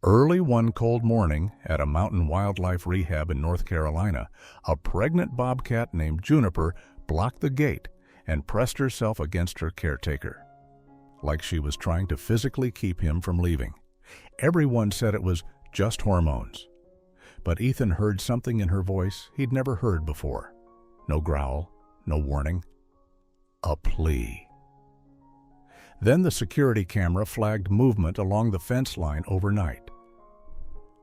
Early one cold morning at a mountain wildlife rehab in North Carolina, a pregnant bobcat named Juniper blocked the gate and pressed herself against her caretaker, like she was trying to physically keep him from leaving. Everyone said it was just hormones, but Ethan heard something in her voice he'd never heard before. No growl, no warning, a plea. Then the security camera flagged movement along the fence line overnight.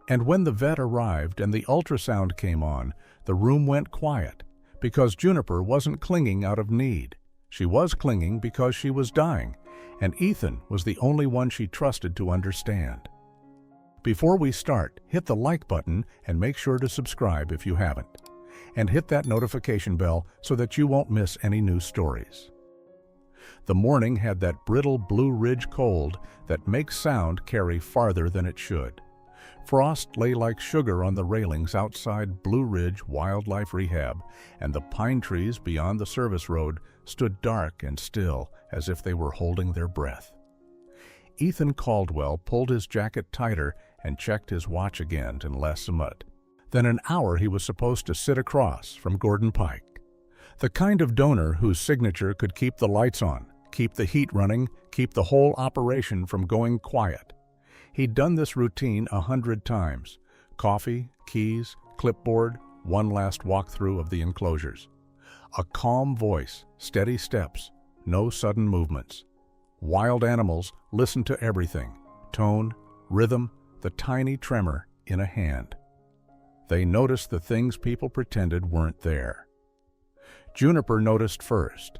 And when the vet arrived and the ultrasound came on, the room went quiet because Juniper wasn't clinging out of need. She was clinging because she was dying, and Ethan was the only one she trusted to understand. Before we start, hit the like button and make sure to subscribe if you haven't. And hit that notification bell so that you won't miss any new stories. The morning had that brittle Blue Ridge cold that makes sound carry farther than it should. Frost lay like sugar on the railings outside Blue Ridge Wildlife Rehab, and the pine trees beyond the service road stood dark and still as if they were holding their breath. Ethan Caldwell pulled his jacket tighter and checked his watch again in less mud than an hour he was supposed to sit across from Gordon Pike. The kind of donor whose signature could keep the lights on, keep the heat running, keep the whole operation from going quiet. He'd done this routine 100 times. Coffee, keys, clipboard, one last walkthrough of the enclosures. A calm voice, steady steps, no sudden movements. Wild animals listen to everything, tone, rhythm, the tiny tremor in a hand. They noticed the things people pretended weren't there. Juniper noticed first.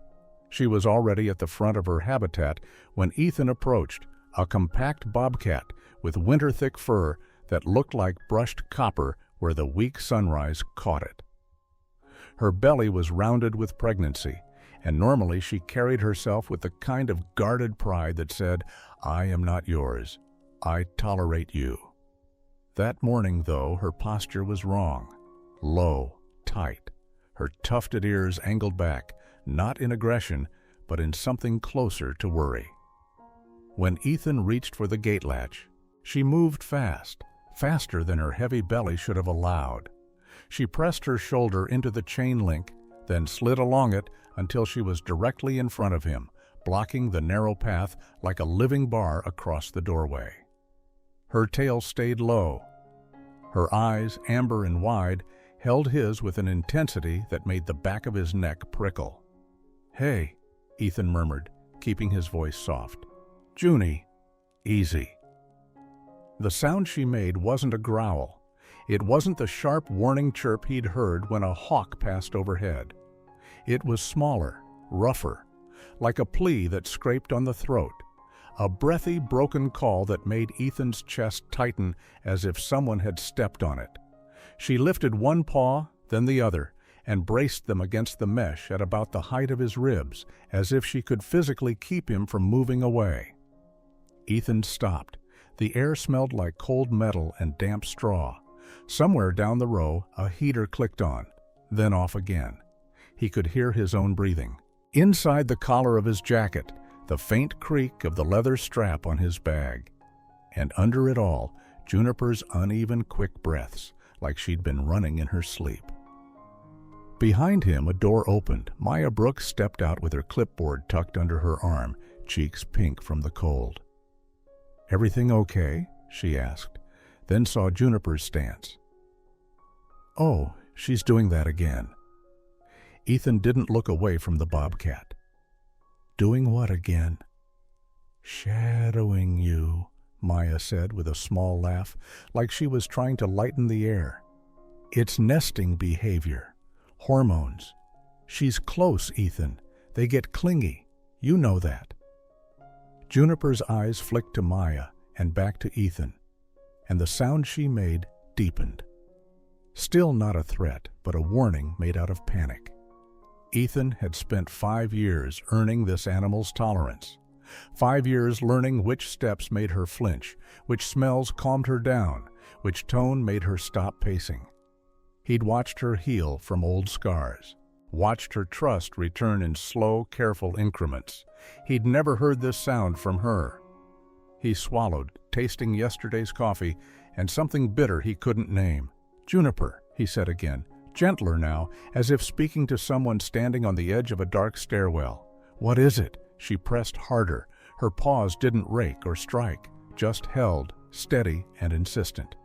She was already at the front of her habitat when Ethan approached, a compact bobcat with winter-thick fur that looked like brushed copper where the weak sunrise caught it. Her belly was rounded with pregnancy, and normally she carried herself with the kind of guarded pride that said, "I am not yours. I tolerate you." That morning, though, her posture was wrong. Low, tight, her tufted ears angled back, not in aggression, but in something closer to worry. When Ethan reached for the gate latch, she moved fast, faster than her heavy belly should have allowed. She pressed her shoulder into the chain link, then slid along it until she was directly in front of him, blocking the narrow path like a living bar across the doorway. Her tail stayed low. Her eyes, amber and wide, held his with an intensity that made the back of his neck prickle. "Hey," Ethan murmured, keeping his voice soft. "Junie, easy." The sound she made wasn't a growl. It wasn't the sharp warning chirp he'd heard when a hawk passed overhead. It was smaller, rougher, like a plea that scraped on the throat, a breathy, broken call that made Ethan's chest tighten as if someone had stepped on it. She lifted one paw, then the other, and braced them against the mesh at about the height of his ribs, as if she could physically keep him from moving away. Ethan stopped. The air smelled like cold metal and damp straw. Somewhere down the row, a heater clicked on, then off again. He could hear his own breathing. Inside the collar of his jacket, the faint creak of the leather strap on his bag. And under it all, Juniper's uneven, quick breaths, like she'd been running in her sleep. Behind him, a door opened. Maya Brooks stepped out with her clipboard tucked under her arm, cheeks pink from the cold. "Everything okay?" she asked, then saw Juniper's stance. "Oh, she's doing that again." Ethan didn't look away from the bobcat. "Doing what again?" "Shadowing you," Maya said with a small laugh, like she was trying to lighten the air. "It's nesting behavior. Hormones. She's close, Ethan. They get clingy. You know that." Juniper's eyes flicked to Maya and back to Ethan, and the sound she made deepened. Still not a threat, but a warning made out of panic. Ethan had spent 5 years earning this animal's tolerance. 5 years learning which steps made her flinch, which smells calmed her down, which tone made her stop pacing. He'd watched her heal from old scars, watched her trust return in slow, careful increments. He'd never heard this sound from her. He swallowed, tasting yesterday's coffee and something bitter he couldn't name. "Juniper," he said again, gentler now, as if speaking to someone standing on the edge of a dark stairwell. "What is it?" She pressed harder. Her paws didn't rake or strike, just held, steady and insistent.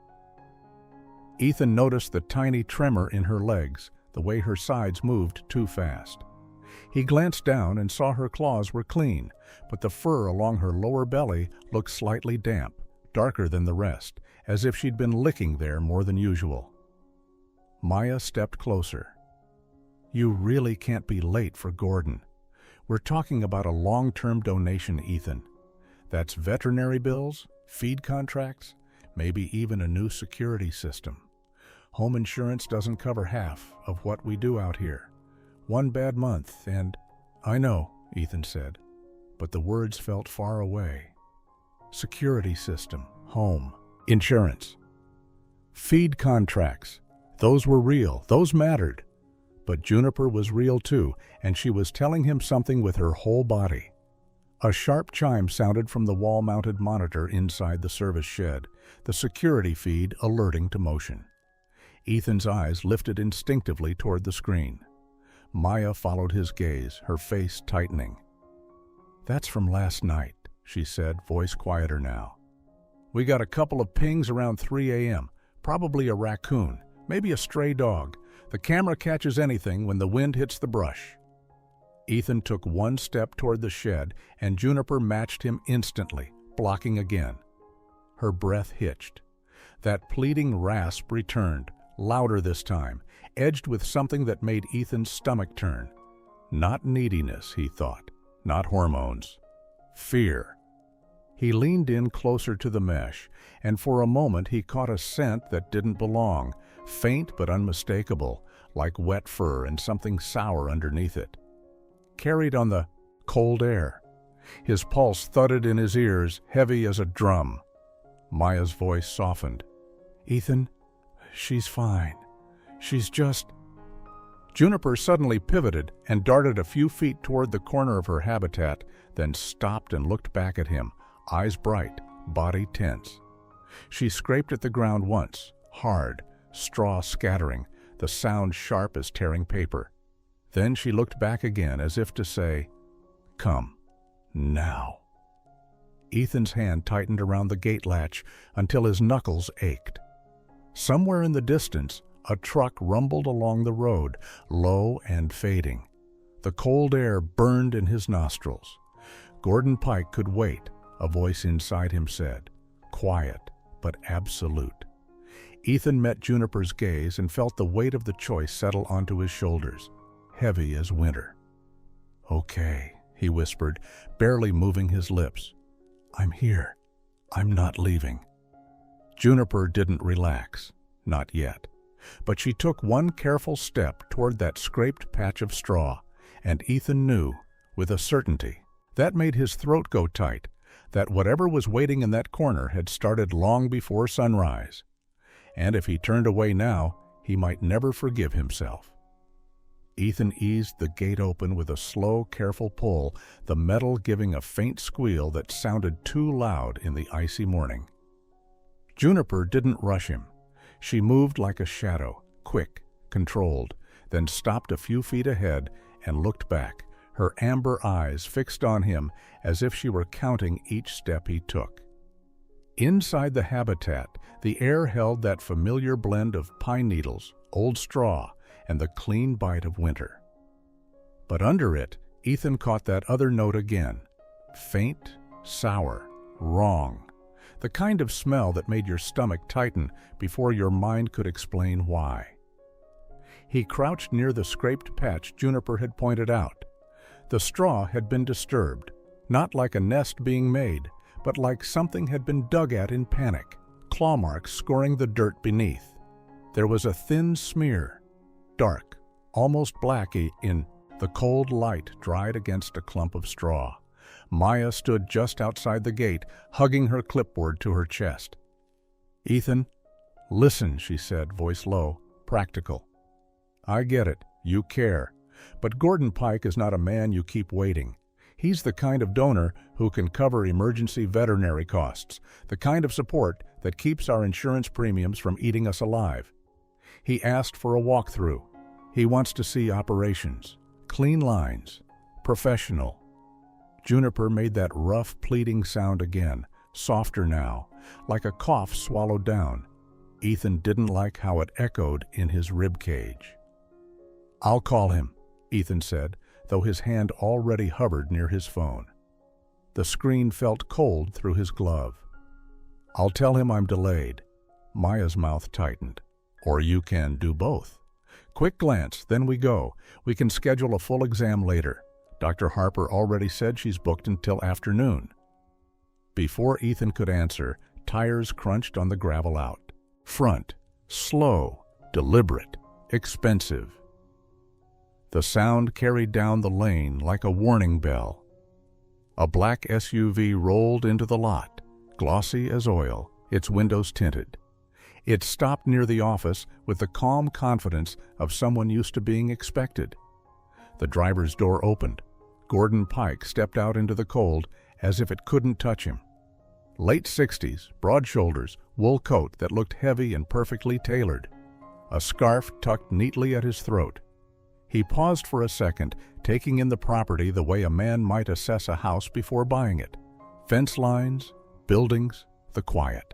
Ethan noticed the tiny tremor in her legs, the way her sides moved too fast. He glanced down and saw her claws were clean, but the fur along her lower belly looked slightly damp, darker than the rest, as if she'd been licking there more than usual. Maya stepped closer. "You really can't be late for Gordon. We're talking about a long-term donation, Ethan. That's veterinary bills, feed contracts, maybe even a new security system. Home insurance doesn't cover half of what we do out here. One bad month and—" "I know," Ethan said, but the words felt far away. Security system, home, insurance. Feed contracts. Those were real, those mattered. But Juniper was real too, and she was telling him something with her whole body. A sharp chime sounded from the wall-mounted monitor inside the service shed, the security feed alerting to motion. Ethan's eyes lifted instinctively toward the screen. Maya followed his gaze, her face tightening. "That's from last night," she said, voice quieter now. "We got a couple of pings around 3 a.m., probably a raccoon, maybe a stray dog. The camera catches anything when the wind hits the brush." Ethan took one step toward the shed, and Juniper matched him instantly, blocking again. Her breath hitched. That pleading rasp returned, louder this time, edged with something that made Ethan's stomach turn. Not neediness, he thought, not hormones. Fear. He leaned in closer to the mesh, and for a moment he caught a scent that didn't belong, faint but unmistakable, like wet fur and something sour underneath it. Carried on the cold air. His pulse thudded in his ears, heavy as a drum. Maya's voice softened. "Ethan, she's fine. She's just—" Juniper suddenly pivoted and darted a few feet toward the corner of her habitat, then stopped and looked back at him, eyes bright, body tense. She scraped at the ground once, hard, straw scattering, the sound sharp as tearing paper. Then she looked back again as if to say, "Come, now." Ethan's hand tightened around the gate latch until his knuckles ached. Somewhere in the distance, a truck rumbled along the road, low and fading. The cold air burned in his nostrils. Gordon Pike could wait, a voice inside him said, quiet but absolute. Ethan met Juniper's gaze and felt the weight of the choice settle onto his shoulders, heavy as winter. "Okay," he whispered, barely moving his lips. "I'm here. I'm not leaving." Juniper didn't relax, not yet. But she took one careful step toward that scraped patch of straw, and Ethan knew, with a certainty, that made his throat go tight, that whatever was waiting in that corner had started long before sunrise. And if he turned away now, he might never forgive himself. Ethan eased the gate open with a slow, careful pull, the metal giving a faint squeal that sounded too loud in the icy morning. Juniper didn't rush him. She moved like a shadow, quick, controlled, then stopped a few feet ahead and looked back, her amber eyes fixed on him as if she were counting each step he took. Inside the habitat, the air held that familiar blend of pine needles, old straw, and the clean bite of winter. But under it, Ethan caught that other note again, faint, sour, wrong. The kind of smell that made your stomach tighten before your mind could explain why. He crouched near the scraped patch Juniper had pointed out. The straw had been disturbed, not like a nest being made, but like something had been dug at in panic, claw marks scoring the dirt beneath. There was a thin smear, dark, almost blacky in the cold light dried against a clump of straw. Maya stood just outside the gate, hugging her clipboard to her chest. "Ethan, listen," she said, voice low, practical. "I get it, you care. But Gordon Pike is not a man you keep waiting. He's the kind of donor who can cover emergency veterinary costs, the kind of support that keeps our insurance premiums from eating us alive. He asked for a walkthrough. He wants to see operations, clean lines, professional. Juniper made that rough, pleading sound again, softer now, like a cough swallowed down. Ethan didn't like how it echoed in his rib cage. "I'll call him," Ethan said, though his hand already hovered near his phone. The screen felt cold through his glove. "I'll tell him I'm delayed." Maya's mouth tightened. "Or you can do both. Quick glance, then we go. We can schedule a full exam later. Dr. Harper already said she's booked until afternoon." Before Ethan could answer, tires crunched on the gravel out. Front, slow, deliberate, expensive. The sound carried down the lane like a warning bell. A black SUV rolled into the lot, glossy as oil, its windows tinted. It stopped near the office with the calm confidence of someone used to being expected. The driver's door opened. Gordon Pike stepped out into the cold as if it couldn't touch him. Late 60s, broad shoulders, wool coat that looked heavy and perfectly tailored. A scarf tucked neatly at his throat. He paused for a second, taking in the property the way a man might assess a house before buying it. Fence lines, buildings, the quiet.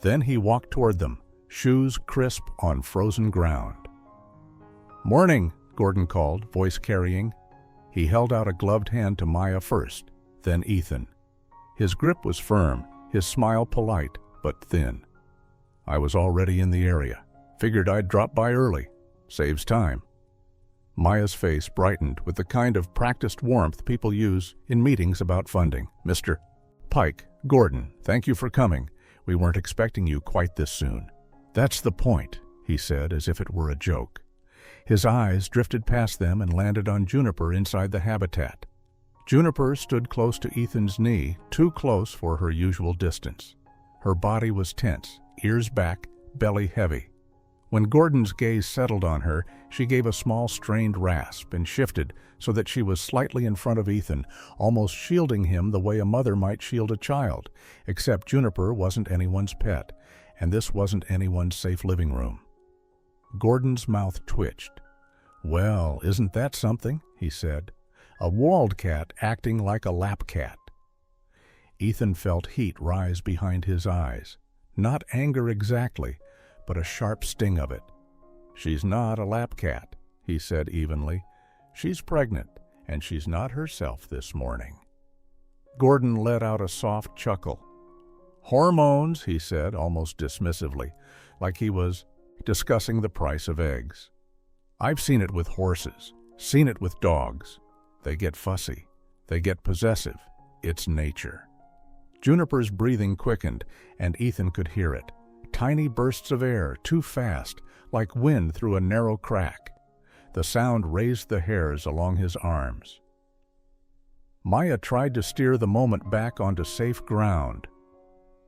Then he walked toward them, shoes crisp on frozen ground. "Morning," Gordon called, voice carrying. He held out a gloved hand to Maya first, then Ethan. His grip was firm, his smile polite, but thin. "I was already in the area. Figured I'd drop by early. Saves time." Maya's face brightened with the kind of practiced warmth people use in meetings about funding. "Mr. Pike, Gordon, thank you for coming. We weren't expecting you quite this soon." "That's the point," he said as if it were a joke. His eyes drifted past them and landed on Juniper inside the habitat. Juniper stood close to Ethan's knee, too close for her usual distance. Her body was tense, ears back, belly heavy. When Gordon's gaze settled on her, she gave a small strained rasp and shifted so that she was slightly in front of Ethan, almost shielding him the way a mother might shield a child, except Juniper wasn't anyone's pet, and this wasn't anyone's safe living room. Gordon's mouth twitched. "Well, isn't that something?" he said. "A wildcat acting like a lap cat." Ethan felt heat rise behind his eyes. Not anger exactly, but a sharp sting of it. "She's not a lap cat," he said evenly. "She's pregnant, and she's not herself this morning." Gordon let out a soft chuckle. "Hormones," he said almost dismissively, like he was discussing the price of eggs. "I've seen it with horses, seen it with dogs. They get fussy. They get possessive. It's nature." Juniper's breathing quickened, and Ethan could hear it. Tiny bursts of air, too fast, like wind through a narrow crack. The sound raised the hairs along his arms. Maya tried to steer the moment back onto safe ground.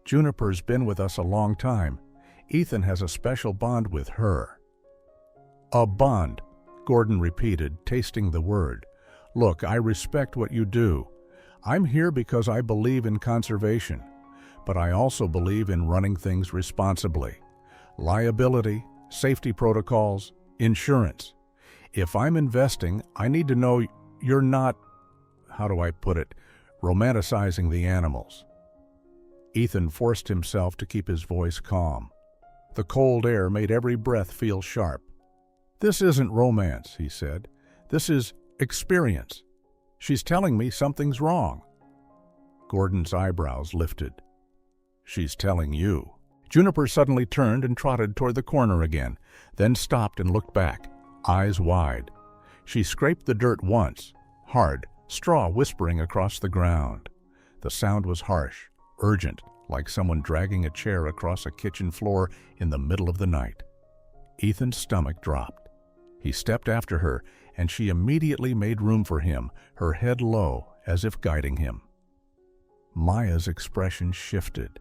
"Juniper's been with us a long time. Ethan has a special bond with her." "A bond," Gordon repeated, tasting the word. "Look, I respect what you do. I'm here because I believe in conservation, but I also believe in running things responsibly. Liability, safety protocols, insurance. If I'm investing, I need to know you're not, how do I put it, romanticizing the animals." Ethan forced himself to keep his voice calm. The cold air made every breath feel sharp. "This isn't romance," he said. "This is experience. She's telling me something's wrong." Gordon's eyebrows lifted. "She's telling you." Juniper suddenly turned and trotted toward the corner again, then stopped and looked back, eyes wide. She scraped the dirt once, hard, straw whispering across the ground. The sound was harsh, urgent, like someone dragging a chair across a kitchen floor in the middle of the night. Ethan's stomach dropped. He stepped after her, and she immediately made room for him, her head low, as if guiding him. Maya's expression shifted,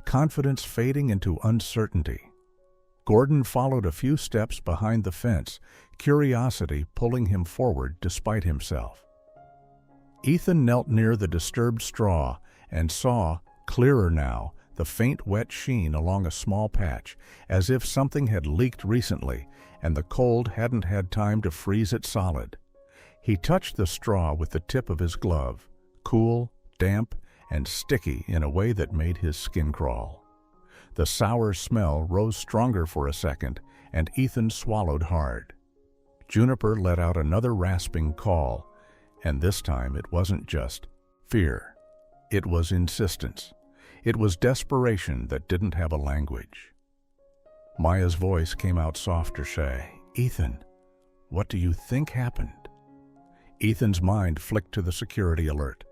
confidence fading into uncertainty. Gordon followed a few steps behind the fence, curiosity pulling him forward despite himself. Ethan knelt near the disturbed straw and saw, clearer now, the faint wet sheen along a small patch, as if something had leaked recently and the cold hadn't had time to freeze it solid. He touched the straw with the tip of his glove, cool, damp, and sticky in a way that made his skin crawl. The sour smell rose stronger for a second, and Ethan swallowed hard. Juniper let out another rasping call, and this time it wasn't just fear. It was insistence. It was desperation that didn't have a language. Maya's voice came out soft to say, "Ethan, what do you think happened?" Ethan's mind flicked to the security alert.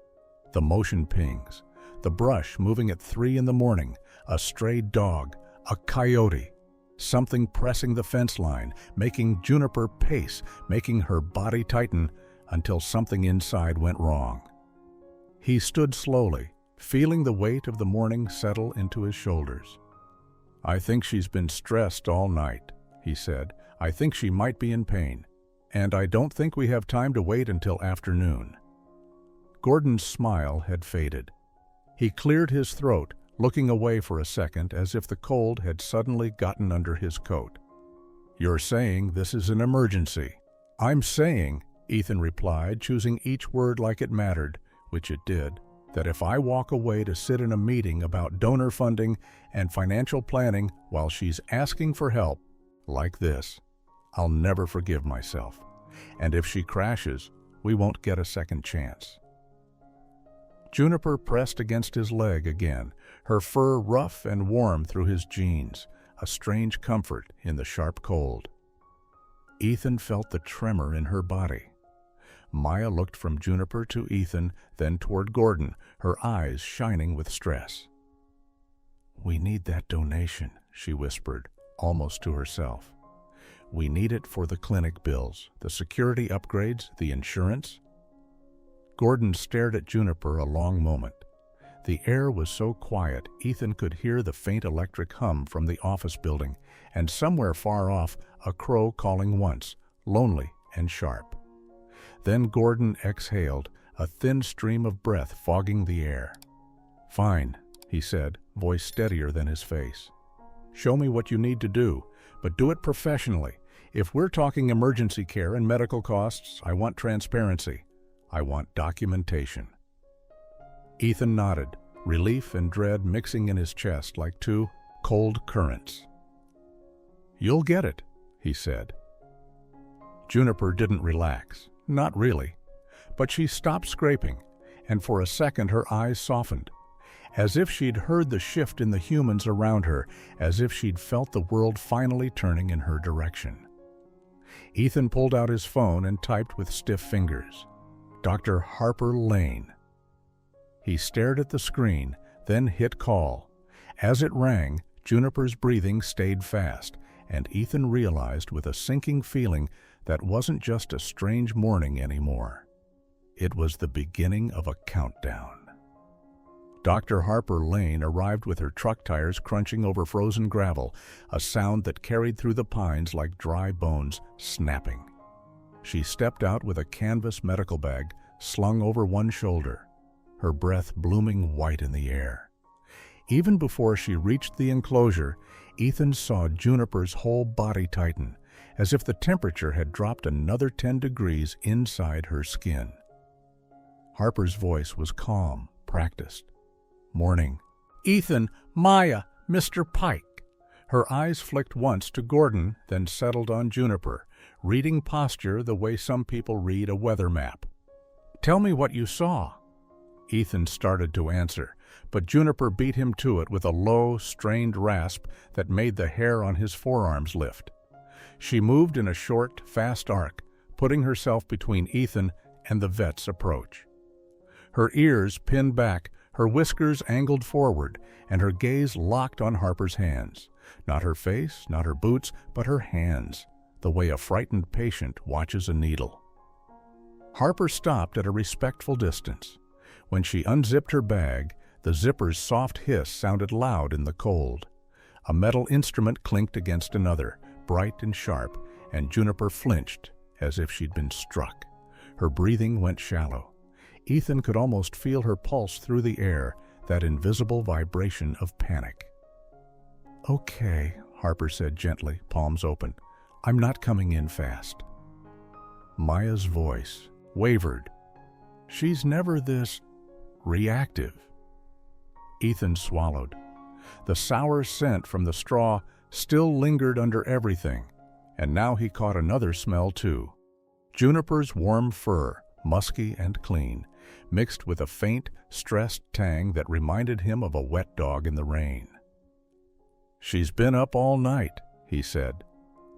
The motion pings, the brush moving at 3 in the morning, a stray dog, a coyote, something pressing the fence line, making Juniper pace, making her body tighten until something inside went wrong. He stood slowly, feeling the weight of the morning settle into his shoulders. "I think she's been stressed all night," he said. "I think she might be in pain, and I don't think we have time to wait until afternoon." Gordon's smile had faded. He cleared his throat, looking away for a second as if the cold had suddenly gotten under his coat. "You're saying this is an emergency." "I'm saying," Ethan replied, choosing each word like it mattered, which it did, "that if I walk away to sit in a meeting about donor funding and financial planning while she's asking for help, like this, I'll never forgive myself. And if she crashes, we won't get a second chance." Juniper pressed against his leg again, her fur rough and warm through his jeans, a strange comfort in the sharp cold. Ethan felt the tremor in her body. Maya looked from Juniper to Ethan, then toward Gordon, her eyes shining with stress. "We need that donation," she whispered, almost to herself. "We need it for the clinic bills, the security upgrades, the insurance." Gordon stared at Juniper a long moment. The air was so quiet, Ethan could hear the faint electric hum from the office building, and somewhere far off, a crow calling once, lonely and sharp. Then Gordon exhaled, a thin stream of breath fogging the air. "Fine," he said, voice steadier than his face. "Show me what you need to do, but do it professionally. If we're talking emergency care and medical costs, I want transparency. I want documentation." Ethan nodded, relief and dread mixing in his chest like two cold currents. "You'll get it," he said. Juniper didn't relax. Not really. But she stopped scraping, and for a second her eyes softened, as if she'd heard the shift in the humans around her, as if she'd felt the world finally turning in her direction. Ethan pulled out his phone and typed with stiff fingers, "Dr. Harper Lane." He stared at the screen, then hit call. As it rang, Juniper's breathing stayed fast, and Ethan realized with a sinking feeling that wasn't just a strange morning anymore. It was the beginning of a countdown. Dr. Harper Lane arrived with her truck tires crunching over frozen gravel, a sound that carried through the pines like dry bones snapping. She stepped out with a canvas medical bag slung over one shoulder, her breath blooming white in the air. Even before she reached the enclosure, Ethan saw Juniper's whole body tighten, as if the temperature had dropped another 10 degrees inside her skin. Harper's voice was calm, practiced. "Morning." "Ethan, Maya, Mr. Pike." Her eyes flicked once to Gordon, then settled on Juniper, reading posture the way some people read a weather map. "Tell me what you saw." Ethan started to answer, but Juniper beat him to it with a low, strained rasp that made the hair on his forearms lift. She moved in a short, fast arc, putting herself between Ethan and the vet's approach. Her ears pinned back, her whiskers angled forward, and her gaze locked on Harper's hands. Not her face, not her boots, but her hands, the way a frightened patient watches a needle. Harper stopped at a respectful distance. When she unzipped her bag, the zipper's soft hiss sounded loud in the cold. A metal instrument clinked against another, bright and sharp, and Juniper flinched as if she'd been struck. Her breathing went shallow. Ethan could almost feel her pulse through the air, that invisible vibration of panic. "Okay," Harper said gently, palms open. "I'm not coming in fast." Maya's voice wavered. "She's never this reactive." Ethan swallowed. The sour scent from the straw still lingered under everything, and now he caught another smell too. Juniper's warm fur, musky and clean, mixed with a faint, stressed tang that reminded him of a wet dog in the rain. "She's been up all night," he said.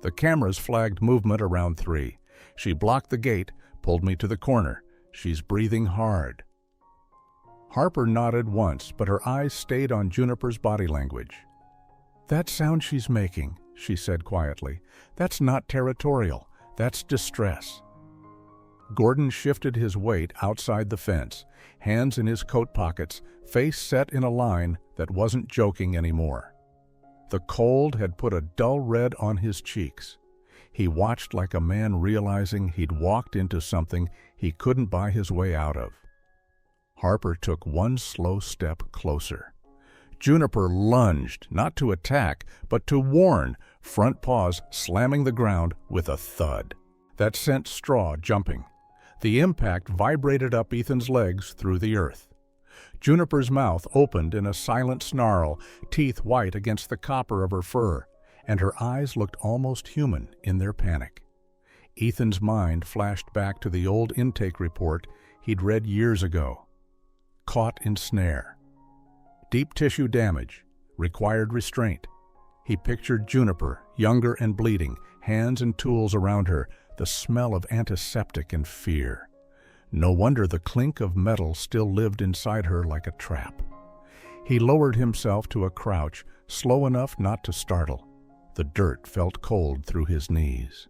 "The cameras flagged movement around 3. She blocked the gate, pulled me to the corner. She's breathing hard." Harper nodded once, but her eyes stayed on Juniper's body language. "That sound she's making," she said quietly, "that's not territorial, that's distress." Gordon shifted his weight outside the fence, hands in his coat pockets, face set in a line that wasn't joking anymore. The cold had put a dull red on his cheeks. He watched like a man realizing he'd walked into something he couldn't buy his way out of. Harper took one slow step closer. Juniper lunged, not to attack, but to warn, front paws slamming the ground with a thud. That sent straw jumping. The impact vibrated up Ethan's legs through the earth. Juniper's mouth opened in a silent snarl, teeth white against the copper of her fur, and her eyes looked almost human in their panic. Ethan's mind flashed back to the old intake report he'd read years ago. Caught in snare. Deep tissue damage. Required restraint. He pictured Juniper, younger and bleeding, hands and tools around her, the smell of antiseptic and fear. No wonder the clink of metal still lived inside her like a trap. He lowered himself to a crouch, slow enough not to startle. The dirt felt cold through his knees.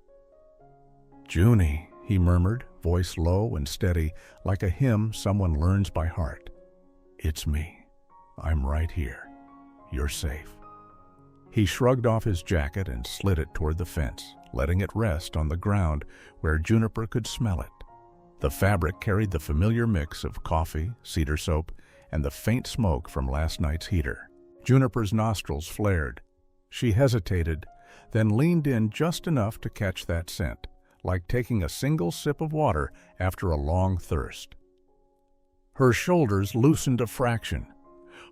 "Junie," he murmured, voice low and steady, like a hymn someone learns by heart. "It's me. I'm right here. You're safe." He shrugged off his jacket and slid it toward the fence, letting it rest on the ground where Juniper could smell it. The fabric carried the familiar mix of coffee, cedar soap, and the faint smoke from last night's heater. Juniper's nostrils flared. She hesitated, then leaned in just enough to catch that scent, like taking a single sip of water after a long thirst. Her shoulders loosened a fraction.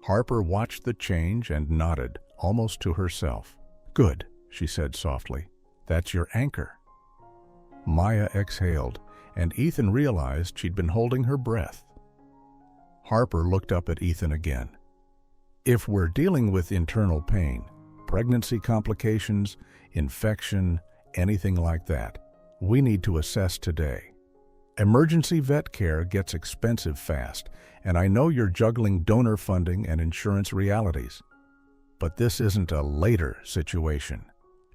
Harper watched the change and nodded, almost to herself. "Good," she said softly. "That's your anchor." Maya exhaled, and Ethan realized she'd been holding her breath. Harper looked up at Ethan again. "If we're dealing with internal pain, pregnancy complications, infection, anything like that, we need to assess today. Emergency vet care gets expensive fast, and I know you're juggling donor funding and insurance realities. But this isn't a later situation."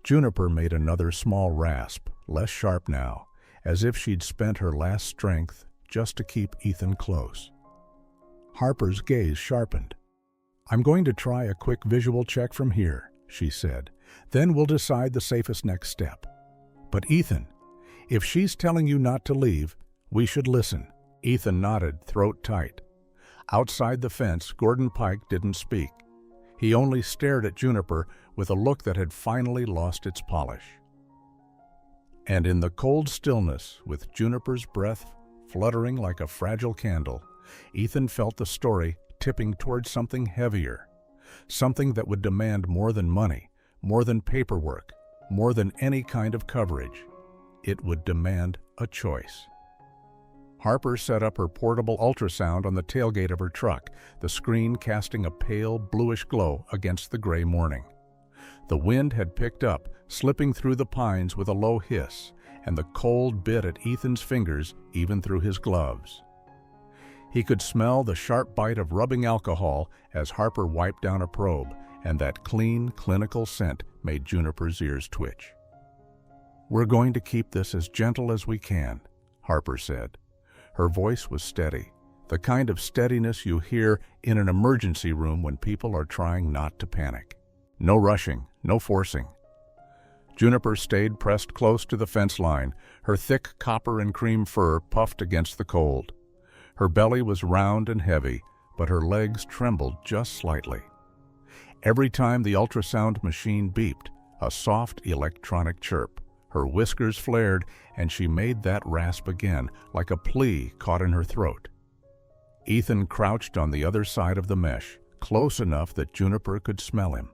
Juniper made another small rasp, less sharp now, as if she'd spent her last strength just to keep Ethan close. Harper's gaze sharpened. "I'm going to try a quick visual check from here," she said. "Then we'll decide the safest next step. But Ethan, if she's telling you not to leave, we should listen." Ethan nodded, throat tight. Outside the fence, Gordon Pike didn't speak. He only stared at Juniper with a look that had finally lost its polish. And in the cold stillness, with Juniper's breath fluttering like a fragile candle, Ethan felt the story tipping towards something heavier, something that would demand more than money, more than paperwork, more than any kind of coverage. It would demand a choice. Harper set up her portable ultrasound on the tailgate of her truck, the screen casting a pale, bluish glow against the gray morning. The wind had picked up, slipping through the pines with a low hiss, and the cold bit at Ethan's fingers even through his gloves. He could smell the sharp bite of rubbing alcohol as Harper wiped down a probe, and that clean, clinical scent made Juniper's ears twitch. "We're going to keep this as gentle as we can," Harper said. Her voice was steady, the kind of steadiness you hear in an emergency room when people are trying not to panic. No rushing, no forcing. Juniper stayed pressed close to the fence line, her thick copper and cream fur puffed against the cold. Her belly was round and heavy, but her legs trembled just slightly. Every time the ultrasound machine beeped, a soft electronic chirp. Her whiskers flared, and she made that rasp again, like a plea caught in her throat. Ethan crouched on the other side of the mesh, close enough that Juniper could smell him.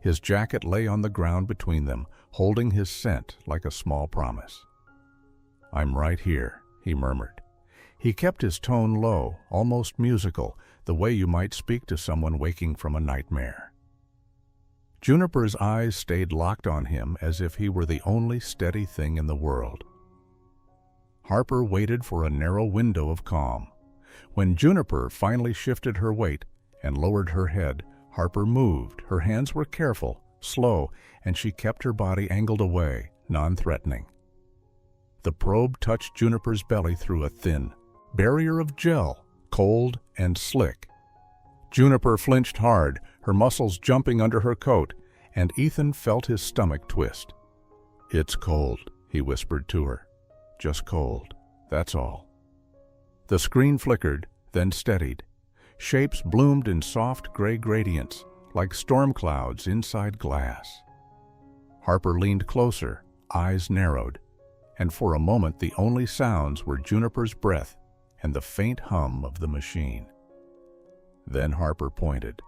His jacket lay on the ground between them, holding his scent like a small promise. "I'm right here," he murmured. He kept his tone low, almost musical, the way you might speak to someone waking from a nightmare. Juniper's eyes stayed locked on him as if he were the only steady thing in the world. Harper waited for a narrow window of calm. When Juniper finally shifted her weight and lowered her head, Harper moved. Her hands were careful, slow, and she kept her body angled away, non-threatening. The probe touched Juniper's belly through a thin barrier of gel, cold and slick. Juniper flinched hard, her muscles jumping under her coat, and Ethan felt his stomach twist. "It's cold," he whispered to her. "Just cold, that's all." The screen flickered, then steadied. Shapes bloomed in soft gray gradients, like storm clouds inside glass. Harper leaned closer, eyes narrowed, and for a moment the only sounds were Juniper's breath and the faint hum of the machine. Then Harper pointed.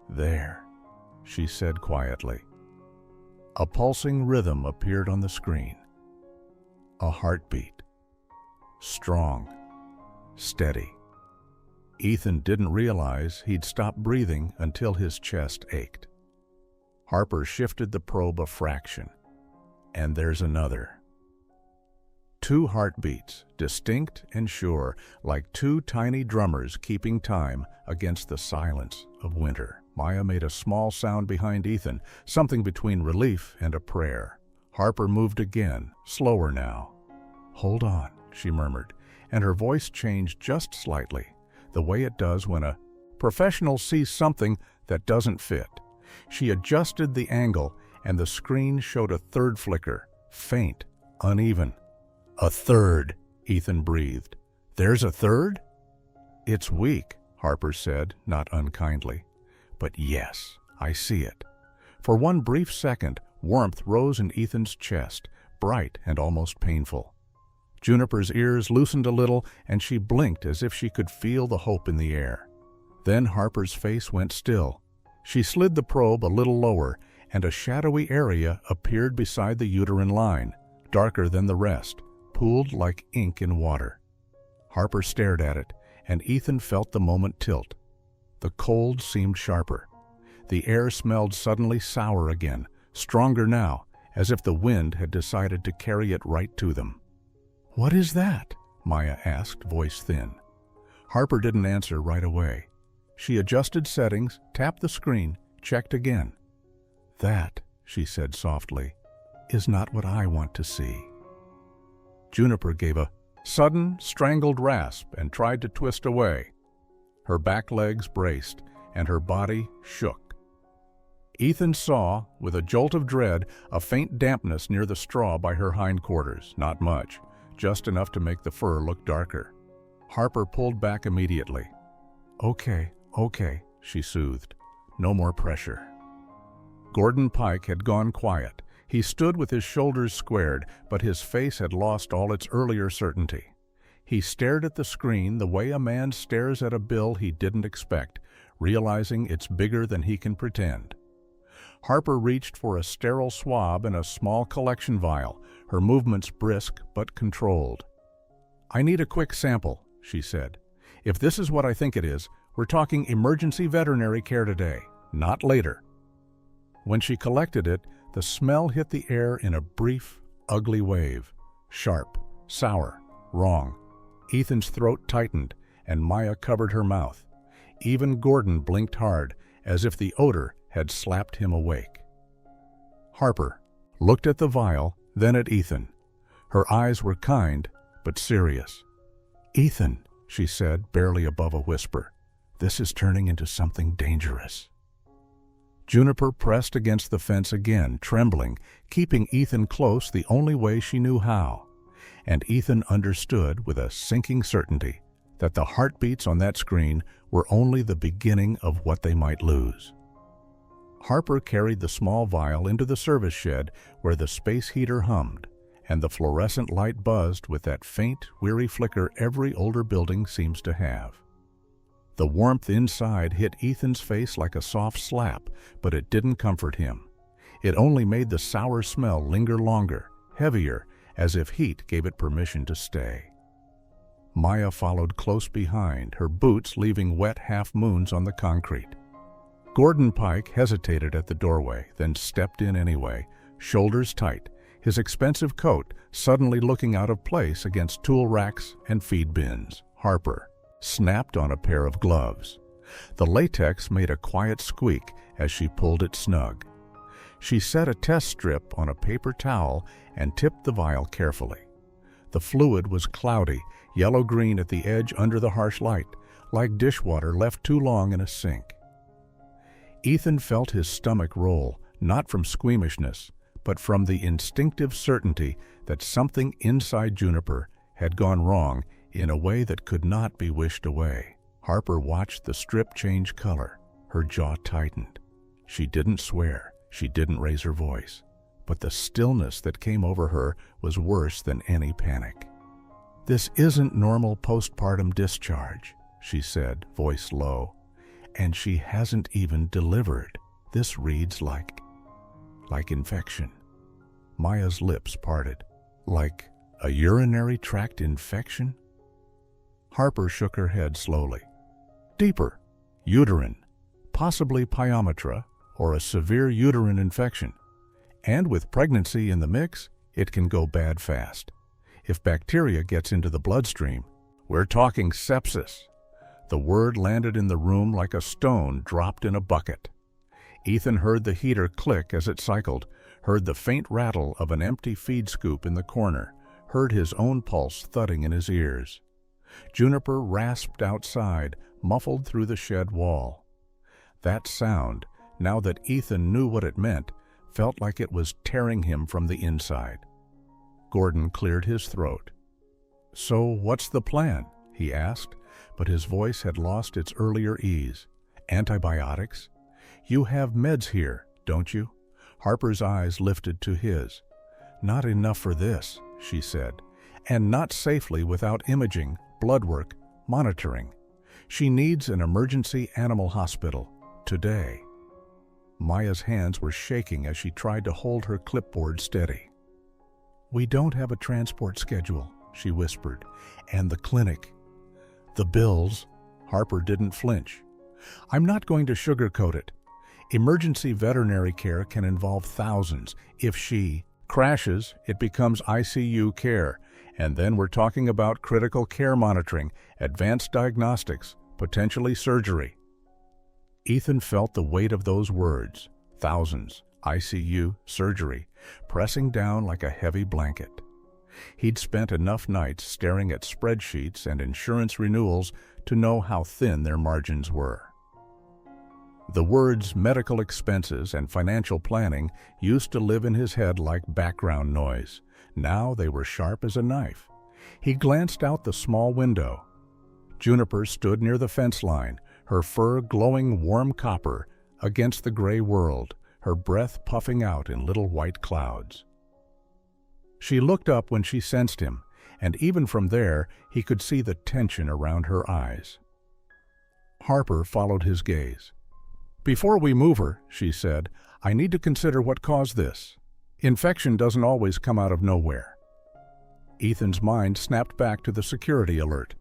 "There," she said quietly. A pulsing rhythm appeared on the screen. A heartbeat. Strong. Steady. Ethan didn't realize he'd stopped breathing until his chest ached. Harper shifted the probe a fraction. And there's another. 2 heartbeats, distinct and sure, like 2 tiny drummers keeping time against the silence of winter. Maya made a small sound behind Ethan, something between relief and a prayer. Harper moved again, slower now. "Hold on," she murmured, and her voice changed just slightly, the way it does when a professional sees something that doesn't fit. She adjusted the angle, and the screen showed a third flicker, faint, uneven. "A third," Ethan breathed. "There's a third?" "It's weak," Harper said, not unkindly. "But yes, I see it." For one brief second, warmth rose in Ethan's chest, bright and almost painful. Juniper's ears loosened a little, and she blinked as if she could feel the hope in the air. Then Harper's face went still. She slid the probe a little lower, and a shadowy area appeared beside the uterine line, darker than the rest, pooled like ink in water. Harper stared at it, and Ethan felt the moment tilt. The cold seemed sharper. The air smelled suddenly sour again, stronger now, as if the wind had decided to carry it right to them. "What is that?" Maya asked, voice thin. Harper didn't answer right away. She adjusted settings, tapped the screen, checked again. "That," she said softly, "is not what I want to see." Juniper gave a sudden, strangled rasp and tried to twist away. Her back legs braced, and her body shook. Ethan saw, with a jolt of dread, a faint dampness near the straw by her hindquarters. Not much, just enough to make the fur look darker. Harper pulled back immediately. Okay, she soothed. "No more pressure." Gordon Pike had gone quiet. He stood with his shoulders squared, but his face had lost all its earlier certainty. He stared at the screen the way a man stares at a bill he didn't expect, realizing it's bigger than he can pretend. Harper reached for a sterile swab and a small collection vial, her movements brisk but controlled. "I need a quick sample," she said. "If this is what I think it is, we're talking emergency veterinary care today, not later." When she collected it, the smell hit the air in a brief, ugly wave. Sharp, sour, wrong. Ethan's throat tightened, and Maya covered her mouth. Even Gordon blinked hard, as if the odor had slapped him awake. Harper looked at the vial, then at Ethan. Her eyes were kind, but serious. "Ethan," she said, barely above a whisper, "this is turning into something dangerous." Juniper pressed against the fence again, trembling, keeping Ethan close the only way she knew how. And Ethan understood with a sinking certainty that the heartbeats on that screen were only the beginning of what they might lose. Harper carried the small vial into the service shed where the space heater hummed, and the fluorescent light buzzed with that faint, weary flicker every older building seems to have. The warmth inside hit Ethan's face like a soft slap, but it didn't comfort him. It only made the sour smell linger longer, heavier, as if heat gave it permission to stay. Maya followed close behind, her boots leaving wet half-moons on the concrete. Gordon Pike hesitated at the doorway, then stepped in anyway, shoulders tight, his expensive coat suddenly looking out of place against tool racks and feed bins. Harper snapped on a pair of gloves. The latex made a quiet squeak as she pulled it snug. She set a test strip on a paper towel and tipped the vial carefully. The fluid was cloudy, yellow-green at the edge under the harsh light, like dishwater left too long in a sink. Ethan felt his stomach roll, not from squeamishness, but from the instinctive certainty that something inside Juniper had gone wrong in a way that could not be wished away. Harper watched the strip change color. Her jaw tightened. She didn't swear. She didn't raise her voice. But the stillness that came over her was worse than any panic. "This isn't normal postpartum discharge," she said, voice low. "And she hasn't even delivered. This reads like infection." Maya's lips parted. "Like a urinary tract infection?" Harper shook her head slowly. "Deeper. Uterine. Possibly pyometra or a severe uterine infection. And with pregnancy in the mix, it can go bad fast. If bacteria gets into the bloodstream, we're talking sepsis." The word landed in the room like a stone dropped in a bucket. Ethan heard the heater click as it cycled, heard the faint rattle of an empty feed scoop in the corner, heard his own pulse thudding in his ears. Juniper rasped outside, muffled through the shed wall. That sound, now that Ethan knew what it meant, felt like it was tearing him from the inside. Gordon cleared his throat. "So what's the plan?" he asked, but his voice had lost its earlier ease. "Antibiotics? You have meds here, don't you?" Harper's eyes lifted to his. "Not enough for this," she said, "and not safely without imaging, blood work, monitoring. She needs an emergency animal hospital, today." Maya's hands were shaking as she tried to hold her clipboard steady. "We don't have a transport schedule," she whispered, "and the clinic. The bills." Harper didn't flinch. "I'm not going to sugarcoat it. Emergency veterinary care can involve thousands. If she crashes, it becomes ICU care, and then we're talking about critical care monitoring, advanced diagnostics, potentially surgery." Ethan felt the weight of those words, thousands, ICU, surgery, pressing down like a heavy blanket. He'd spent enough nights staring at spreadsheets and insurance renewals to know how thin their margins were. The words medical expenses and financial planning used to live in his head like background noise. Now they were sharp as a knife. He glanced out the small window. Juniper stood near the fence line, her fur glowing warm copper against the gray world, her breath puffing out in little white clouds. She looked up when she sensed him, and even from there he could see the tension around her eyes. Harper followed his gaze. "Before we move her," she said, "I need to consider what caused this. Infection doesn't always come out of nowhere." Ethan's mind snapped back to the security alert,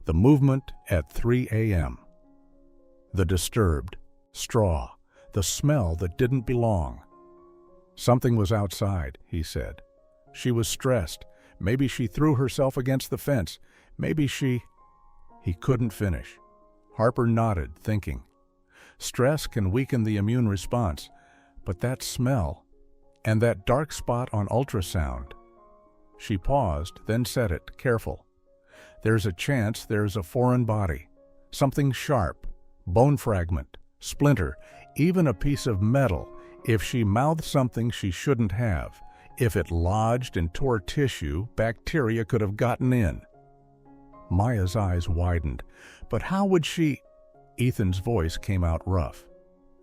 the movement at 3 a.m. The disturbed straw, the smell that didn't belong. Something was outside, he said. She was stressed. Maybe she threw herself against the fence. Maybe she... He couldn't finish. Harper nodded, thinking. Stress can weaken the immune response, but that smell, and that dark spot on ultrasound. She paused, then said it, careful. There's a chance there's a foreign body, something sharp, bone fragment, splinter, even a piece of metal. If she mouthed something she shouldn't have, if it lodged and tore tissue, bacteria could have gotten in. Maya's eyes widened. But how would she? Ethan's voice came out rough.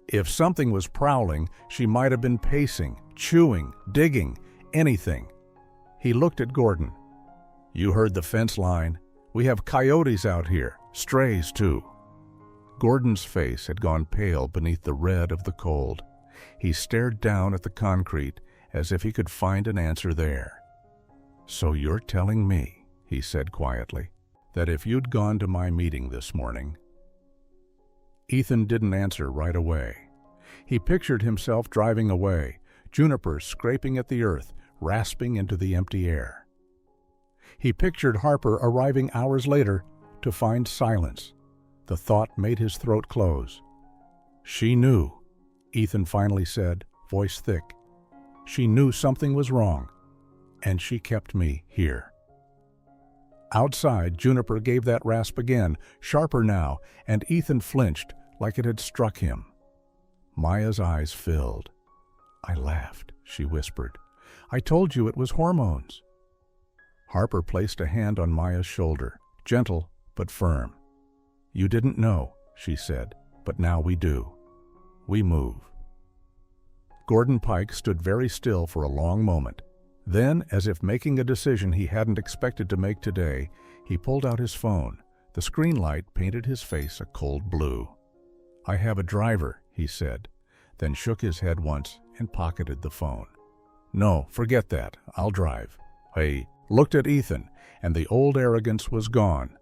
If something was prowling, she might have been pacing, chewing, digging, anything. He looked at Gordon. You heard the fence line. We have coyotes out here, strays too. Gordon's face had gone pale beneath the red of the cold. He stared down at the concrete as if he could find an answer there. So you're telling me, he said quietly, that if you'd gone to my meeting this morning. Ethan didn't answer right away. He pictured himself driving away, Juniper scraping at the earth, rasping into the empty air. He pictured Harper arriving hours later to find silence. The thought made his throat close. She knew, Ethan finally said, voice thick. She knew something was wrong, and she kept me here. Outside, Juniper gave that rasp again, sharper now, and Ethan flinched like it had struck him. Maya's eyes filled. I laughed, she whispered. I told you it was hormones. Harper placed a hand on Maya's shoulder, gentle but firm. You didn't know, she said, but now we do. We move. Gordon Pike stood very still for a long moment. Then, as if making a decision he hadn't expected to make today, he pulled out his phone. The screen light painted his face a cold blue. I have a driver, he said, then shook his head once and pocketed the phone. No, forget that. I'll drive. He looked at Ethan, and the old arrogance was gone.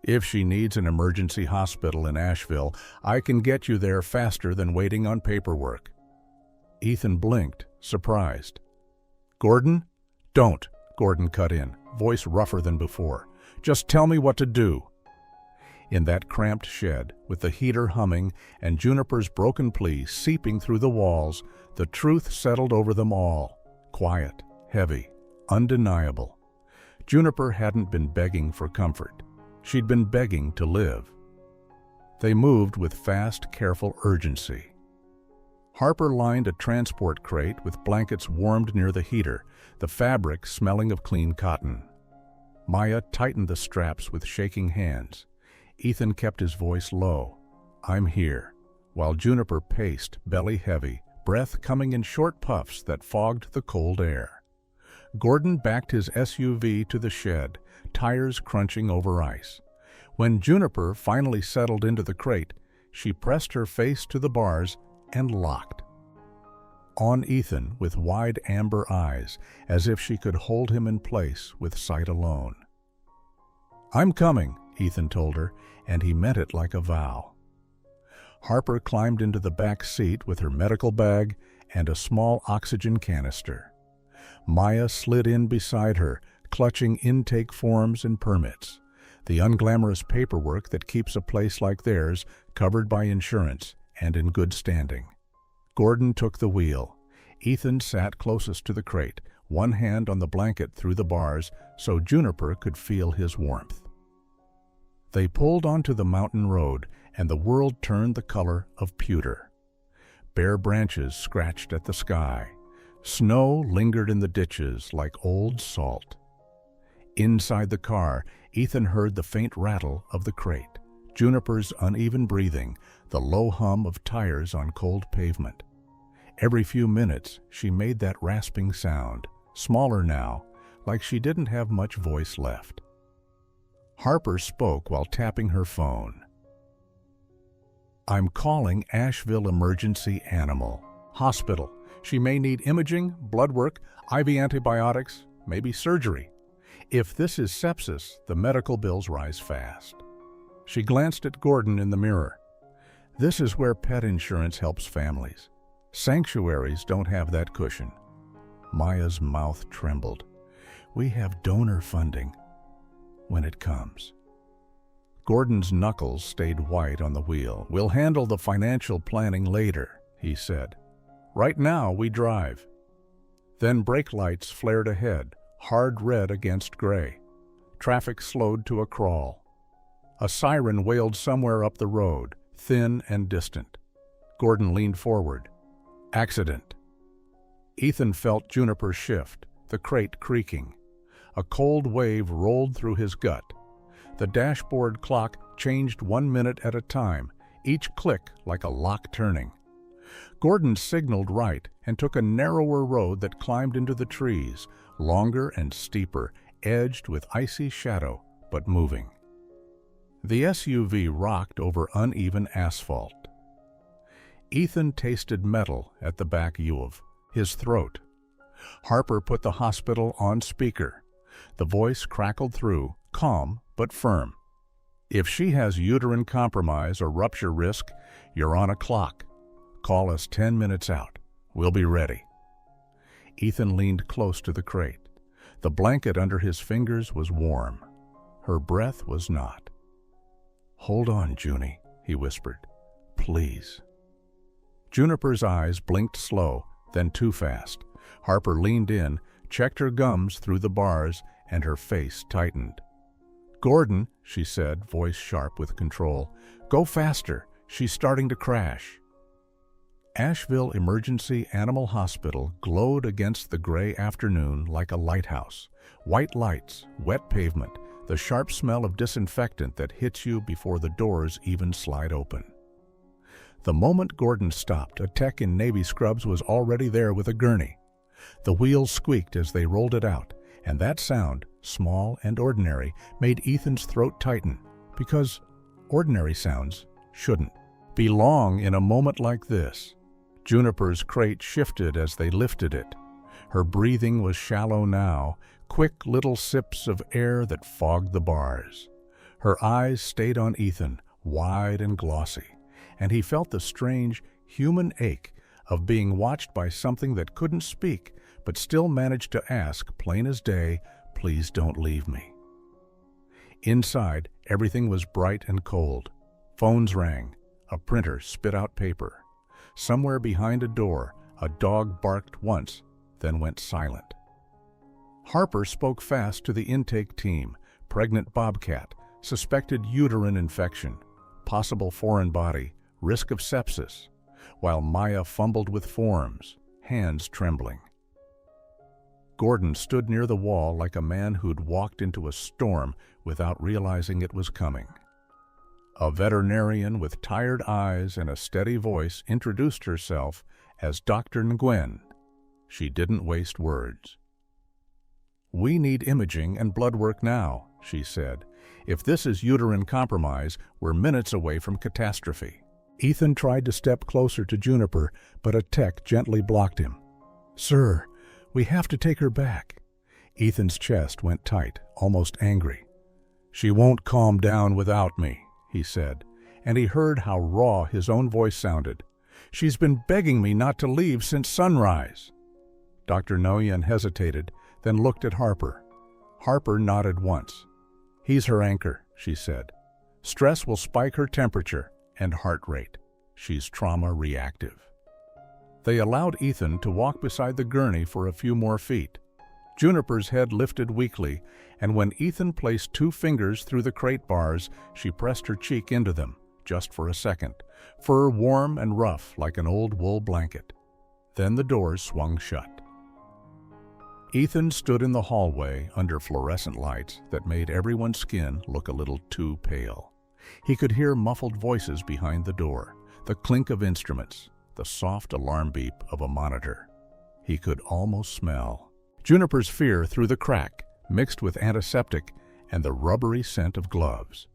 If she needs an emergency hospital in Asheville, I can get you there faster than waiting on paperwork. Ethan blinked, surprised. Gordon? Don't, Gordon cut in, voice rougher than before. Just tell me what to do. In that cramped shed, with the heater humming and Juniper's broken plea seeping through the walls, the truth settled over them all. Quiet, heavy, undeniable. Juniper hadn't been begging for comfort. She'd been begging to live. They moved with fast, careful urgency. Harper lined a transport crate with blankets warmed near the heater, the fabric smelling of clean cotton. Maya tightened the straps with shaking hands. Ethan kept his voice low. I'm here, while Juniper paced, belly heavy, breath coming in short puffs that fogged the cold air. Gordon backed his SUV to the shed, tires crunching over ice. When Juniper finally settled into the crate, she pressed her face to the bars and locked. On Ethan with wide amber eyes, as if she could hold him in place with sight alone. I'm coming, Ethan told her, and he meant it like a vow. Harper climbed into the back seat with her medical bag and a small oxygen canister. Maya slid in beside her, clutching intake forms and permits, the unglamorous paperwork that keeps a place like theirs covered by insurance and in good standing. Gordon took the wheel. Ethan sat closest to the crate, one hand on the blanket through the bars so Juniper could feel his warmth. They pulled onto the mountain road, and the world turned the color of pewter. Bare branches scratched at the sky. Snow lingered in the ditches like old salt. Inside the car, Ethan heard the faint rattle of the crate, Juniper's uneven breathing, the low hum of tires on cold pavement. Every few minutes, she made that rasping sound, smaller now, like she didn't have much voice left. Harper spoke while tapping her phone. I'm calling Asheville Emergency Animal Hospital. She may need imaging, blood work, IV antibiotics, maybe surgery. If this is sepsis, the medical bills rise fast. She glanced at Gordon in the mirror. This is where pet insurance helps families. Sanctuaries don't have that cushion. Maya's mouth trembled. We have donor funding when it comes. Gordon's knuckles stayed white on the wheel. We'll handle the financial planning later, he said. Right now, we drive. Then brake lights flared ahead, hard red against gray. Traffic slowed to a crawl. A siren wailed somewhere up the road, thin and distant. Gordon leaned forward. Accident. Ethan felt Juniper shift, the crate creaking. A cold wave rolled through his gut. The dashboard clock changed 1 minute at a time, each click like a lock turning. Gordon signaled right and took a narrower road that climbed into the trees, longer and steeper, edged with icy shadow, but moving. The SUV rocked over uneven asphalt. Ethan tasted metal at the back of his throat. Harper put the hospital on speaker. The voice crackled through, calm but firm. "If she has uterine compromise or rupture risk, you're on a clock. Call us 10 minutes out. We'll be ready." Ethan leaned close to the crate. The blanket under his fingers was warm. Her breath was not. "Hold on, Junie," he whispered. "Please." Juniper's eyes blinked slow, then too fast. Harper leaned in, checked her gums through the bars, and her face tightened. "Gordon," she said, voice sharp with control, "go faster. She's starting to crash." Asheville Emergency Animal Hospital glowed against the gray afternoon like a lighthouse. White lights, wet pavement, the sharp smell of disinfectant that hits you before the doors even slide open. The moment Gordon stopped, a tech in Navy scrubs was already there with a gurney. The wheels squeaked as they rolled it out, and that sound, small and ordinary, made Ethan's throat tighten, because ordinary sounds shouldn't belong in a moment like this. Juniper's crate shifted as they lifted it. Her breathing was shallow now, quick little sips of air that fogged the bars. Her eyes stayed on Ethan, wide and glossy, and he felt the strange, human ache of being watched by something that couldn't speak, but still managed to ask, plain as day, "Please don't leave me." Inside, everything was bright and cold. Phones rang. A printer spit out paper. Somewhere behind a door, a dog barked once, then went silent. Harper spoke fast to the intake team. Pregnant Bobcat, suspected uterine infection, possible foreign body, risk of sepsis, while Maya fumbled with forms, hands trembling. Gordon stood near the wall like a man who'd walked into a storm without realizing it was coming. A veterinarian with tired eyes and a steady voice introduced herself as Dr. Nguyen. She didn't waste words. "We need imaging and blood work now," she said. "If this is uterine compromise, we're minutes away from catastrophe." Ethan tried to step closer to Juniper, but a tech gently blocked him. "Sir, we have to take her back." Ethan's chest went tight, almost angry. "She won't calm down without me," he said, and he heard how raw his own voice sounded. "She's been begging me not to leave since sunrise." Dr. Nguyen hesitated, then looked at Harper. Harper nodded once. "He's her anchor," she said. "Stress will spike her temperature and heart rate. She's trauma reactive." They allowed Ethan to walk beside the gurney for a few more feet. Juniper's head lifted weakly, and when Ethan placed 2 fingers through the crate bars, she pressed her cheek into them, just for a second, fur warm and rough like an old wool blanket. Then the doors swung shut. Ethan stood in the hallway under fluorescent lights that made everyone's skin look a little too pale. He could hear muffled voices behind the door, the clink of instruments, the soft alarm beep of a monitor. He could almost smell Juniper's fear through the crack, mixed with antiseptic and the rubbery scent of gloves.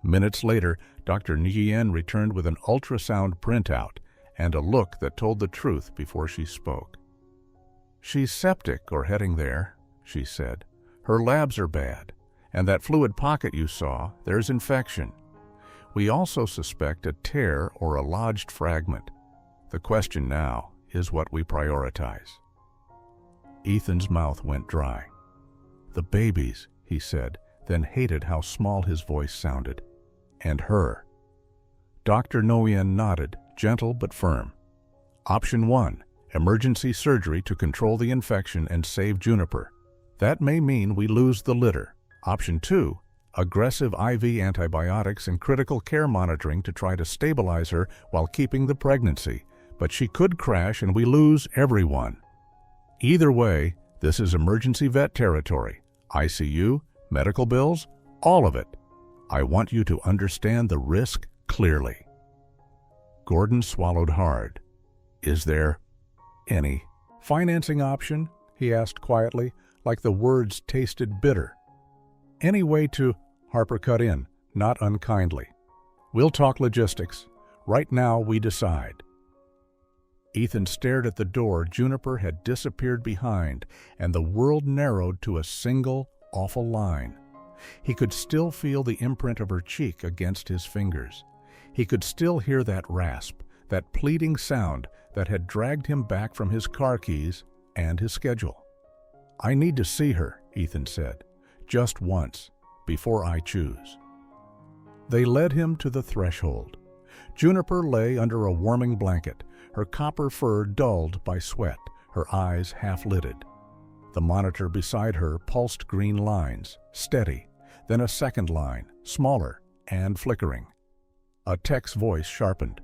Minutes later, Dr. Nguyen returned with an ultrasound printout and a look that told the truth before she spoke. "She's septic or heading there," she said. "Her labs are bad, and that fluid pocket you saw, there's infection. We also suspect a tear or a lodged fragment. The question now is what we prioritize." Ethan's mouth went dry. "The babies," he said, then hated how small his voice sounded. "And her." Dr. Nguyen nodded, gentle but firm. "Option 1, emergency surgery to control the infection and save Juniper. That may mean we lose the litter. Option 2, aggressive IV antibiotics and critical care monitoring to try to stabilize her while keeping the pregnancy, but she could crash and we lose everyone. Either way, this is emergency vet territory. ICU, medical bills, all of it. I want you to understand the risk clearly." Gordon swallowed hard. "Is there any financing option?" he asked quietly, like the words tasted bitter. "Any way to—" Harper cut in, not unkindly. "We'll talk logistics. Right now we decide." Ethan stared at the door Juniper had disappeared behind, and the world narrowed to a single, awful line. He could still feel the imprint of her cheek against his fingers. He could still hear that rasp, that pleading sound that had dragged him back from his car keys and his schedule. "I need to see her," Ethan said, "just once, before I choose." They led him to the threshold. Juniper lay under a warming blanket, her copper fur dulled by sweat, her eyes half-lidded. The monitor beside her pulsed green lines, steady, then a second line, smaller and flickering. A tech's voice sharpened.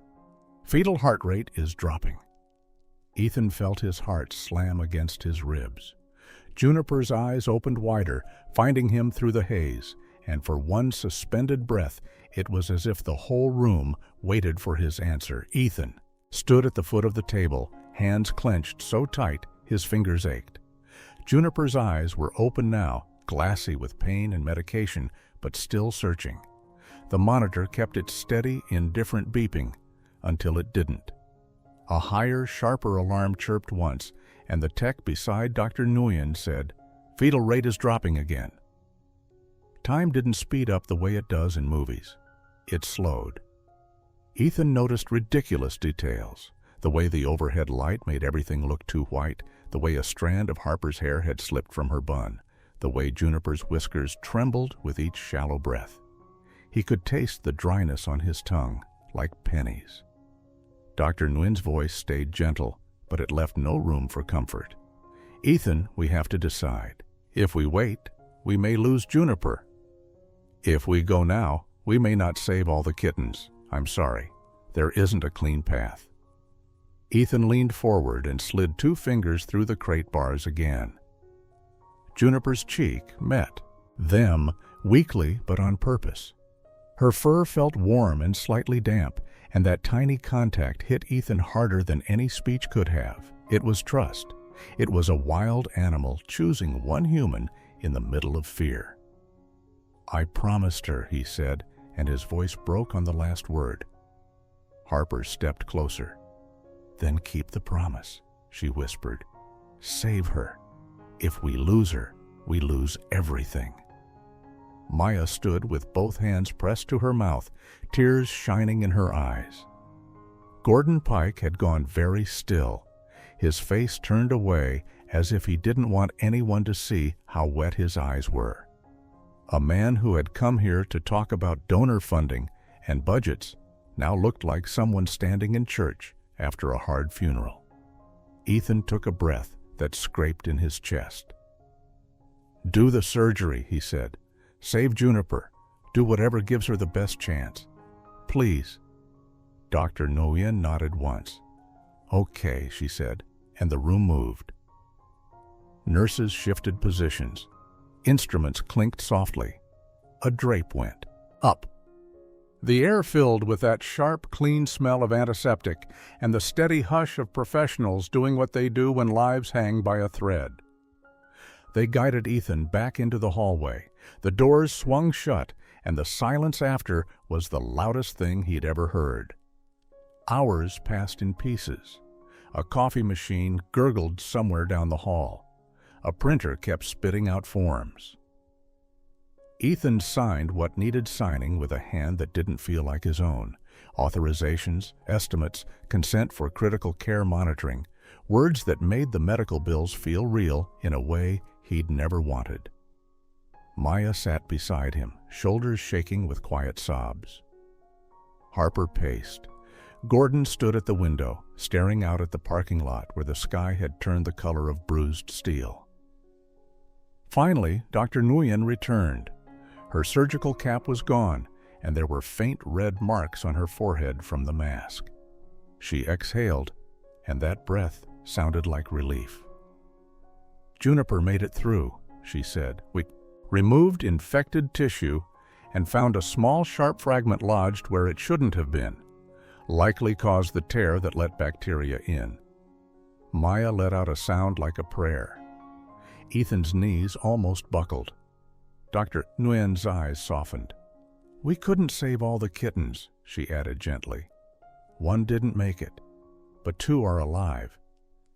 "Fetal heart rate is dropping." Ethan felt his heart slam against his ribs. Juniper's eyes opened wider, finding him through the haze, and for one suspended breath, it was as if the whole room waited for his answer. Ethan stood at the foot of the table, hands clenched so tight his fingers ached. Juniper's eyes were open now, glassy with pain and medication, but still searching. The monitor kept its steady, indifferent beeping until it didn't. A higher, sharper alarm chirped once, and the tech beside Dr. Nguyen said, "Fetal rate is dropping again." Time didn't speed up the way it does in movies. It slowed. Ethan noticed ridiculous details, the way the overhead light made everything look too white, the way a strand of Harper's hair had slipped from her bun, the way Juniper's whiskers trembled with each shallow breath. He could taste the dryness on his tongue, like pennies. Dr. Nguyen's voice stayed gentle, but it left no room for comfort. "Ethan, we have to decide. If we wait, we may lose Juniper. If we go now, we may not save all the kittens. I'm sorry. There isn't a clean path." Ethan leaned forward and slid 2 fingers through the crate bars again. Juniper's cheek met them, weakly but on purpose. Her fur felt warm and slightly damp, and that tiny contact hit Ethan harder than any speech could have. It was trust. It was a wild animal choosing one human in the middle of fear. "I promised her," he said, and his voice broke on the last word. Harper stepped closer. "Then keep the promise," she whispered. "Save her. If we lose her, we lose everything." Maya stood with both hands pressed to her mouth, tears shining in her eyes. Gordon Pike had gone very still, his face turned away as if he didn't want anyone to see how wet his eyes were. A man who had come here to talk about donor funding and budgets now looked like someone standing in church after a hard funeral. Ethan took a breath that scraped in his chest. "Do the surgery," he said. "Save Juniper. Do whatever gives her the best chance. Please." Dr. Nguyen nodded once. "Okay," she said, and the room moved. Nurses shifted positions. Instruments clinked softly. A drape went up. The air filled with that sharp, clean smell of antiseptic and the steady hush of professionals doing what they do when lives hang by a thread. They guided Ethan back into the hallway. The doors swung shut, and the silence after was the loudest thing he'd ever heard. Hours passed in pieces. A coffee machine gurgled somewhere down the hall. A printer kept spitting out forms. Ethan signed what needed signing with a hand that didn't feel like his own. Authorizations, estimates, consent for critical care monitoring, words that made the medical bills feel real in a way he'd never wanted. Maya sat beside him, shoulders shaking with quiet sobs. Harper paced. Gordon stood at the window, staring out at the parking lot where the sky had turned the color of bruised steel. Finally, Dr. Nguyen returned. Her surgical cap was gone, and there were faint red marks on her forehead from the mask. She exhaled, and that breath sounded like relief. "Juniper made it through," she said. "We removed infected tissue and found a small sharp fragment lodged where it shouldn't have been, likely caused the tear that let bacteria in. Maya let out a sound like a prayer. Ethan's knees almost buckled. Dr. Nguyen's eyes softened. "We couldn't save all the kittens," she added gently. "One didn't make it, but 2 are alive.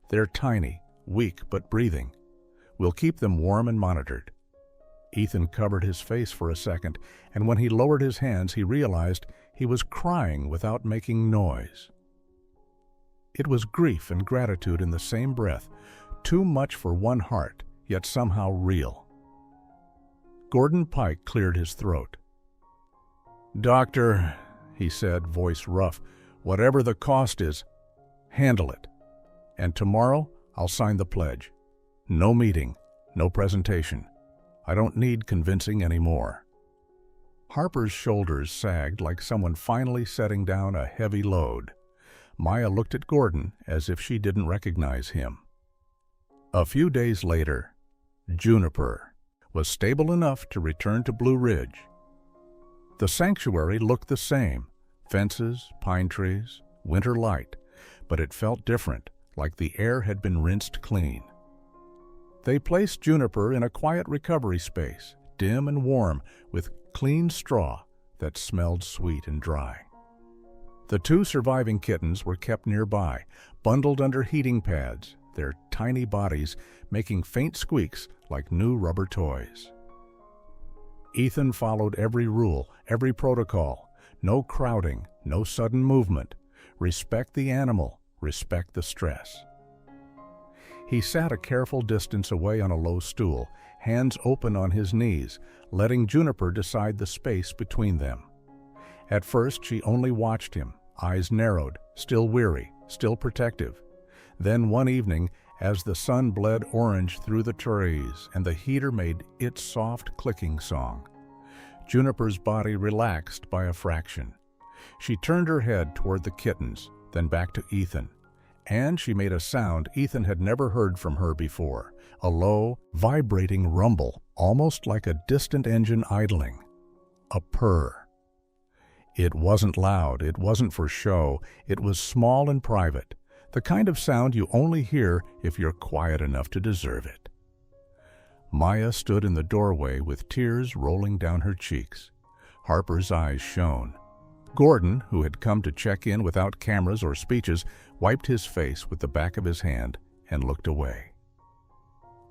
They're tiny, weak, but breathing. We'll keep them warm and monitored." Ethan covered his face for a second, and when he lowered his hands, he realized he was crying without making noise. It was grief and gratitude in the same breath, too much for one heart, yet somehow real. Gordon Pike cleared his throat. "Doctor," he said, voice rough, "whatever the cost is, handle it. And tomorrow I'll sign the pledge. No meeting, no presentation. I don't need convincing anymore." Harper's shoulders sagged like someone finally setting down a heavy load. Maya looked at Gordon as if she didn't recognize him. A few days later, Juniper was stable enough to return to Blue Ridge. The sanctuary looked the same, fences, pine trees, winter light, but it felt different, like the air had been rinsed clean. They placed Juniper in a quiet recovery space, dim and warm, with clean straw that smelled sweet and dry. The 2 surviving kittens were kept nearby, bundled under heating pads, their tiny bodies making faint squeaks like new rubber toys. Ethan followed every rule, every protocol. No crowding, no sudden movement. Respect the animal, respect the stress. He sat a careful distance away on a low stool, hands open on his knees, letting Juniper decide the space between them. At first, she only watched him, eyes narrowed, still weary, still protective. Then one evening, as the sun bled orange through the trees and the heater made its soft clicking song, Juniper's body relaxed by a fraction. She turned her head toward the kittens, then back to Ethan, and she made a sound Ethan had never heard from her before, a low, vibrating rumble, almost like a distant engine idling. A purr. It wasn't loud, it wasn't for show, it was small and private, the kind of sound you only hear if you're quiet enough to deserve it. Maya stood in the doorway with tears rolling down her cheeks. Harper's eyes shone. Gordon, who had come to check in without cameras or speeches, wiped his face with the back of his hand and looked away.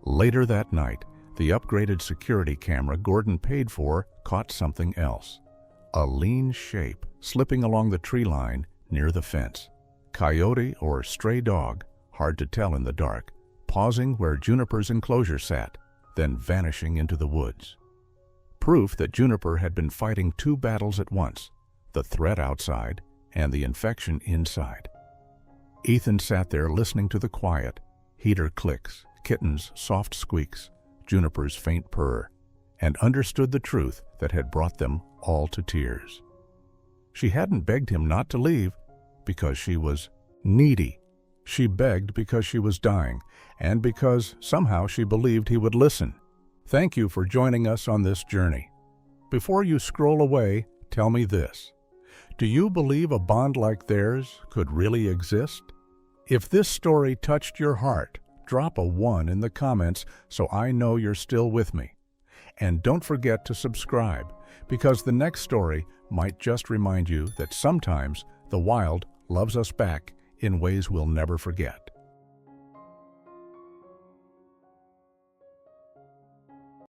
Later that night, the upgraded security camera Gordon paid for caught something else. A lean shape slipping along the tree line near the fence. Coyote or stray dog, hard to tell in the dark, pausing where Juniper's enclosure sat, then vanishing into the woods. Proof that Juniper had been fighting 2 battles at once, the threat outside and the infection inside. Ethan sat there listening to the quiet, heater clicks, kittens' soft squeaks, Juniper's faint purr, and understood the truth that had brought them all to tears. She hadn't begged him not to leave because she was needy. She begged because she was dying, and because somehow she believed he would listen. Thank you for joining us on this journey. Before you scroll away, tell me this. Do you believe a bond like theirs could really exist? If this story touched your heart, drop a 1 in the comments so I know you're still with me. And don't forget to subscribe, because the next story might just remind you that sometimes the wild loves us back in ways we'll never forget.